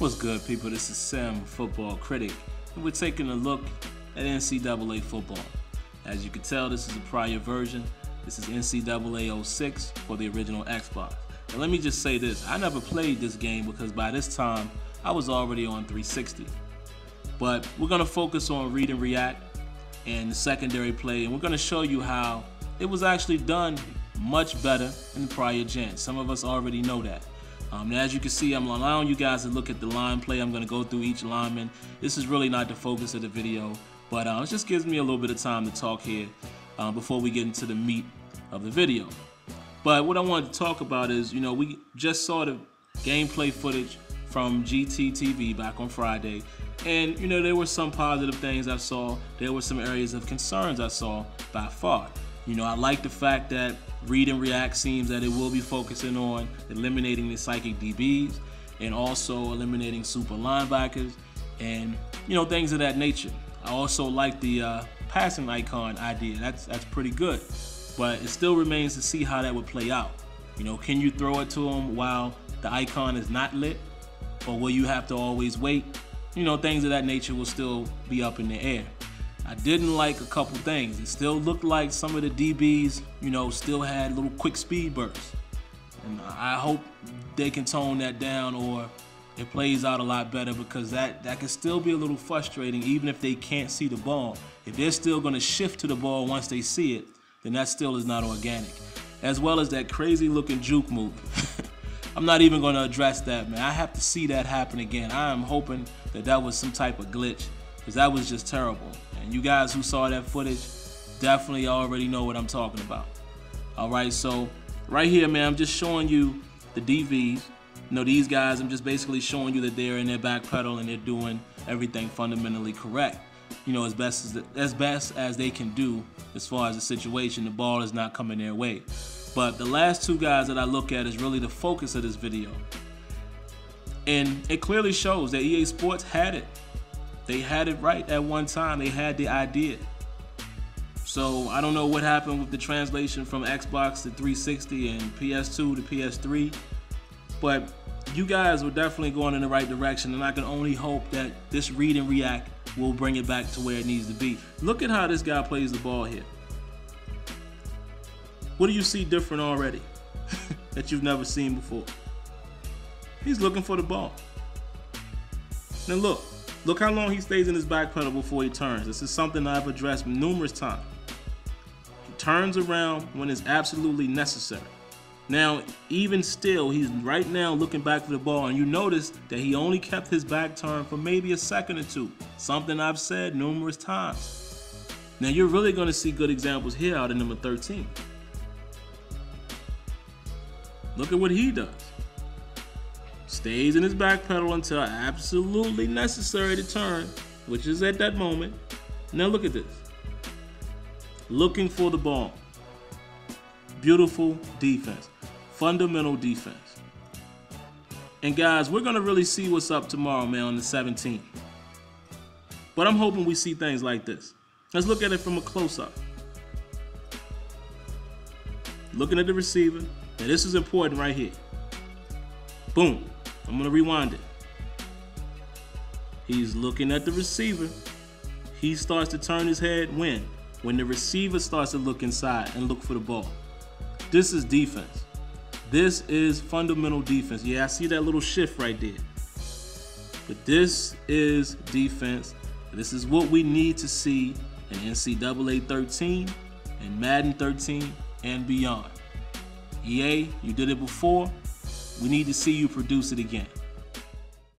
What's good, people? This is SimFBallCritic, and we're taking a look at NCAA football. As you can tell, this is a prior version. This is NCAA06 for the original Xbox. And let me just say this, I never played this game because by this time, I was already on 360. But we're gonna focus on Read and React and the secondary play, and we're gonna show you how it was actually done much better in the prior gen. Some of us already know that. As you can see, I'm allowing you guys to look at the line play. I'm going to go through each lineman. This is really not the focus of the video, but it just gives me a little bit of time to talk here before we get into the meat of the video. But what I wanted to talk about is, we just saw the gameplay footage from GTTV back on Friday, and there were some positive things I saw. There were some areas of concerns I saw by far. I like the fact that Read and React seems that it will be focusing on eliminating the psychic DBs and also eliminating super linebackers and things of that nature. I also like the passing icon idea. That's pretty good, but it still remains to see how that would play out. Can you throw it to them while the icon is not lit, or will you have to always wait? Things of that nature will still be up in the air. I didn't like a couple things. It still looked like some of the DBs, still had little quick speed bursts. And I hope they can tone that down or it plays out a lot better, because that can still be a little frustrating even if they can't see the ball. If they're still gonna shift to the ball once they see it, then that still is not organic. As well as that crazy looking juke move. I'm not even gonna address that, man. I have to see that happen again. I am hoping that was some type of glitch, because that was just terrible. And you guys who saw that footage definitely already know what I'm talking about. All right, so right here, man, I'm just showing you the DVs. These guys, I'm just basically showing you that they're in their back pedal and they're doing everything fundamentally correct. As best as they can do as far as the situation. The ball is not coming their way. But the last two guys that I look at is really the focus of this video. And it clearly shows that EA Sports had it. They had it right at one time. They had the idea. So I don't know what happened with the translation from Xbox to 360 and PS2 to PS3, but you guys were definitely going in the right direction, and I can only hope that this Read and React will bring it back to where it needs to be. Look at how this guy plays the ball here. What do you see different already that you've never seen before? He's looking for the ball. Now look how long he stays in his back pedal before he turns. This is something I've addressed numerous times. He turns around when it's absolutely necessary. Now, even still, he's right now looking back for the ball, and you notice that he only kept his back turned for maybe a second or two. Something I've said numerous times. Now, you're really going to see good examples here out of number 13. Look at what he does. Stays in his back pedal until absolutely necessary to turn, which is at that moment. Now look at this. Looking for the ball. Beautiful defense. Fundamental defense. And guys, we're gonna really see what's up tomorrow, man, on the 17th. But I'm hoping we see things like this. Let's look at it from a close-up. Looking at the receiver. Now this is important right here. Boom. I'm going to rewind it. He's looking at the receiver. He starts to turn his head when? When the receiver starts to look inside and look for the ball. This is defense. This is fundamental defense. Yeah, I see that little shift right there. But this is defense. This is what we need to see in NCAA13 and Madden 13 and beyond. EA, you did it before. We need to see you produce it again.